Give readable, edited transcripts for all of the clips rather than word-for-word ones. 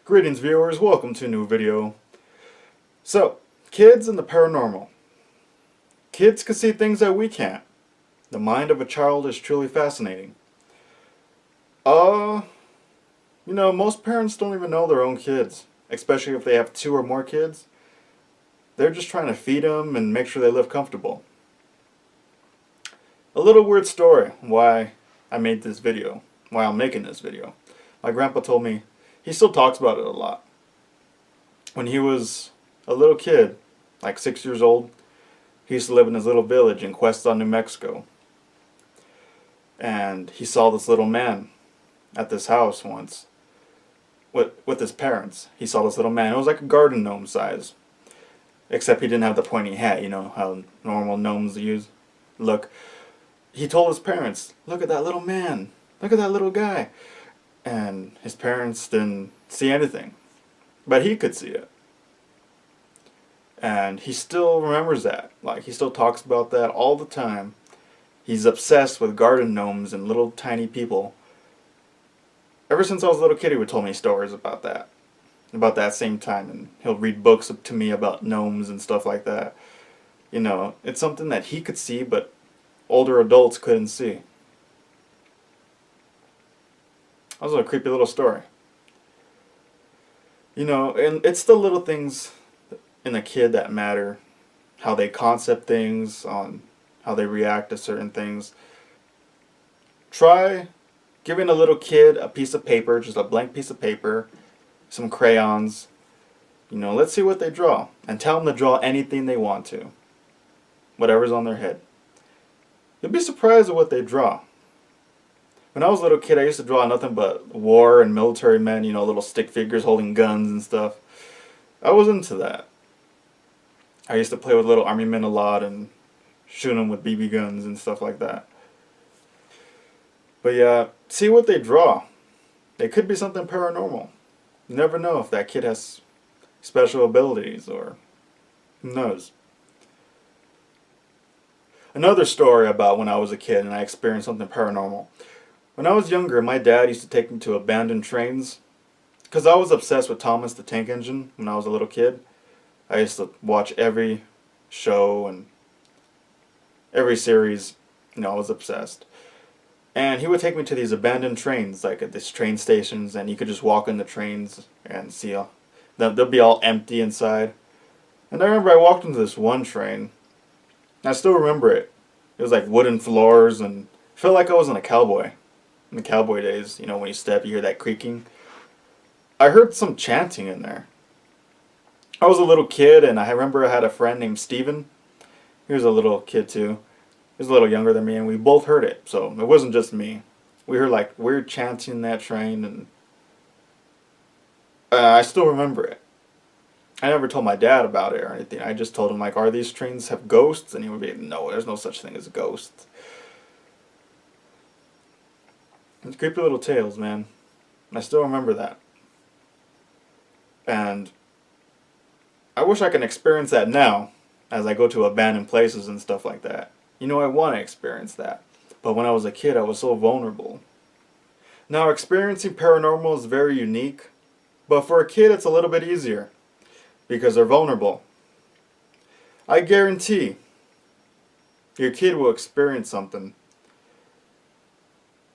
Greetings viewers, welcome to a new video. So, kids and the paranormal. Kids can see things that we can't. The mind of a child is truly fascinating. Most parents don't even know their own kids, especially if they have 2 or more kids. They're just trying to feed them and make sure they live comfortable. A little weird story why I'm making this video. My grandpa told me he still talks about it a lot. When he was a little kid, like 6 years old, he used to live in his little village in Cuesta, New Mexico. And he saw this little man at this house once with his parents. He saw this little man. It was like a garden gnome size. Except he didn't have the pointy hat, you know, how normal gnomes look. He told his parents, "Look at that little man. Look at that little guy." And his parents didn't see anything. But he could see it. And he still remembers that. Like, he still talks about that all the time. He's obsessed with garden gnomes and little tiny people. Ever since I was a little kid, he would tell me stories about that same time. And he'll read books to me about gnomes and stuff like that. You know, it's something that he could see, but older adults couldn't see. That was a creepy little story. You know, and it's the little things in a kid that matter. How they concept things, on how they react to certain things. Try giving a little kid a piece of paper, just a blank piece of paper, some crayons. You know, let's see what they draw. And tell them to draw anything they want to. Whatever's on their head. You'll be surprised at what they draw. When I was a little kid, I used to draw nothing but war and military men, you know, little stick figures holding guns and stuff. I was into that. I used to play with little army men a lot and shoot them with BB guns and stuff like that. But yeah, see what they draw. It could be something paranormal. You never know if that kid has special abilities, or who knows. Another story about when I was a kid and I experienced something paranormal. When I was younger, my dad used to take me to abandoned trains because I was obsessed with Thomas the Tank Engine when I was a little kid. I used to watch every show and every series. You know, I was obsessed. And he would take me to these abandoned trains, like at these train stations, and you could just walk in the trains and see they'll be all empty inside. And I remember I walked into this one train. And I still remember it. It was like wooden floors, and I felt like I was in a cowboy. In the cowboy days, you know, when you step, you hear that creaking. I heard some chanting in there. I was a little kid, and I remember I had a friend named Steven. He was a little kid too. He was a little younger than me, and we both heard it. So it wasn't just me. We heard like weird chanting in that train, and I still remember it. I never told my dad about it or anything. I just told him, like, are these trains have ghosts? And he would be like, no, there's no such thing as ghosts. It's creepy little tales, man. I still remember that. And I wish I could experience that now as I go to abandoned places and stuff like that. You know, I want to experience that. But when I was a kid, I was so vulnerable. Now, experiencing paranormal is very unique. But for a kid, it's a little bit easier. Because they're vulnerable. I guarantee your kid will experience something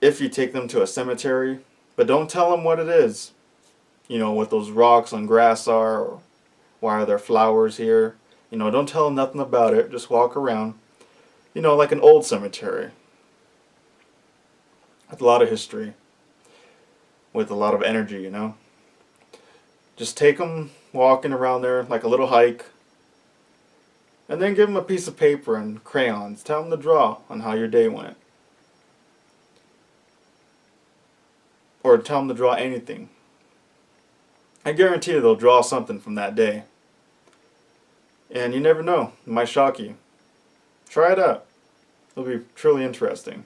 if you take them to a cemetery, but don't tell them what it is. You know, what those rocks and grass are, or why are there flowers here. You know, don't tell them nothing about it. Just walk around. You know, like an old cemetery. With a lot of history. With a lot of energy, you know. Just take them walking around there like a little hike. And then give them a piece of paper and crayons. Tell them to draw on how your day went. Or tell them to draw anything. I guarantee you they'll draw something from that day. And you never know. It might shock you. Try it out. It'll be truly interesting.